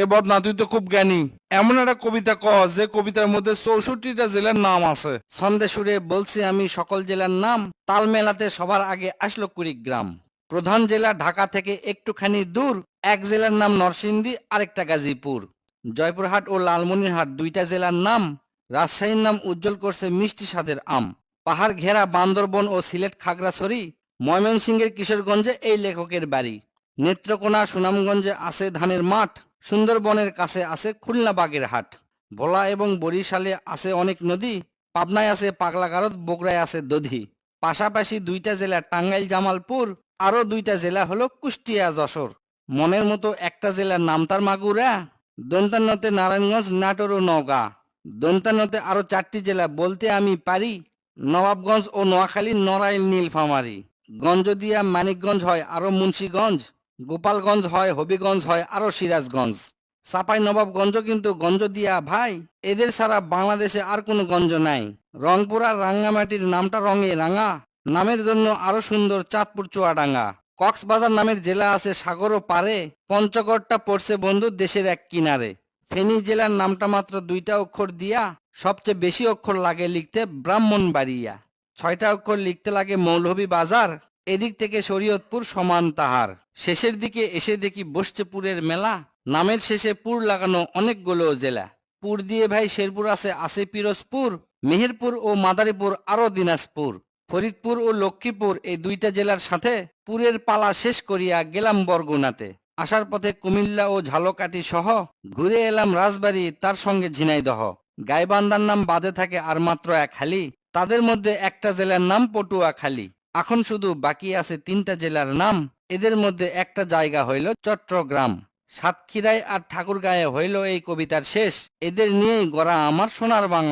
এ বদনা, তুই তো খুব জ্ঞানী। এমন একটা কবিতা কহ যে কবিতার মধ্যে 64টা জেলার নাম আছে। ছন্দে সুরে বলছি আমি সকল জেলার নাম, তাল মেলাতে সবার আগে আসলো কুড়িগ্রাম। প্রধান জেলা ঢাকা থেকে একটুখানি দূর, এক জেলার নাম নরসিংদী, আরেকটা গাজীপুর। জয়পুরহাট ও লালমনিরহাট দুইটা জেলার নাম, রাজশাহীর নাম উজ্জ্বল করছে মিষ্টি স্বাদের আম। পাহাড় ঘেরা বান্দরবন ও সিলেট খাগড়াছড়ি, ময়মনসিংহের কিশোরগঞ্জে এই লেখকের বাড়ি। নেত্রকোনা সুনামগঞ্জে আছে ধানের মাঠ, সুন্দরবনের কাছে আছে খুলনা বাগেরহাট। ভোলা এবং বরিশালে আছে অনেক নদী, পাবনায় আছে পাগলাগারদ, বগুড়ায় আছে দধি। পাশাপাশি দুইটা জেলা টাঙ্গাইল জামালপুর, আরো দুইটা জেলা হলো কুষ্টিয়া যশোর। মনের মতো একটা জেলার নাম তার মাগুরা। দন্তান্নতে নারায়ণগঞ্জ, নাটোর ও নওগাঁ। দন্তান্নতে আরো 4টি জেলা বলতে আমি পারি, নবাবগঞ্জ ও নোয়াখালী, নড়াইল, নীলফামারী। গঞ্জদিয়া মানিকগঞ্জ হয় আরো মুন্সীগঞ্জ, গোপালগঞ্জ হয়, হবিগঞ্জ হয় আরো সিরাজগঞ্জ। চাপাই নবাবগঞ্জ কিন্তু গঞ্জ দিয়া ভাই, এদের ছাড়া বাংলাদেশে আর কোনো গঞ্জ নাই। রংপুর আর রাঙ্গামাটির নামটা রঙে রাঙা, নামের জন্য আরো সুন্দর চাঁদপুর চুয়াডাঙ্গা। কক্সবাজার নামের জেলা আছে সাগরও পারে, পঞ্চগড়টা পড়ছে বন্ধু দেশের এক কিনারে। ফেনী জেলার নামটা মাত্র 2টা অক্ষর দিয়া, সবচেয়ে বেশি অক্ষর লাগে লিখতে ব্রাহ্মণবাড়িয়া। 6টা অক্ষর লিখতে লাগে মৌলভীবাজার, এদিক থেকে শরীয়তপুর সমান তাহার। শেষের দিকে এসে দেখি বসছে পুরের মেলা, নামের শেষে পুর লাগানো অনেকগুলো জেলা। পুর দিয়ে ভাই শেরপুর আছে পিরোজপুর, মেহেরপুর ও মাদারীপুর, আরো দিনাজপুর। ফরিদপুর ও লক্ষ্মীপুর এই দুইটা জেলার সাথে পুরের পালা শেষ করিয়া গেলাম বরগুনাতে। আসার পথে কুমিল্লা ও ঝালকাঠি সহ ঘুরে এলাম রাজবাড়ী, তার সঙ্গে ঝিনাইদহ। গাইবান্ধার নাম বাদে থাকে আর মাত্র এক হালি, তাদের মধ্যে একটা জেলার নাম পটুয়াখালী। এখন শুধু বাকি আছে 3টা জেলার নাম, এদের মধ্যে একটা জায়গা হইল চট্টগ্রাম। সাতক্ষীরায় আর ঠাকুরগাঁয়ে হইল এই কবিতার শেষ। এদের নিয়েই গড়া আমার সোনার বাংলা।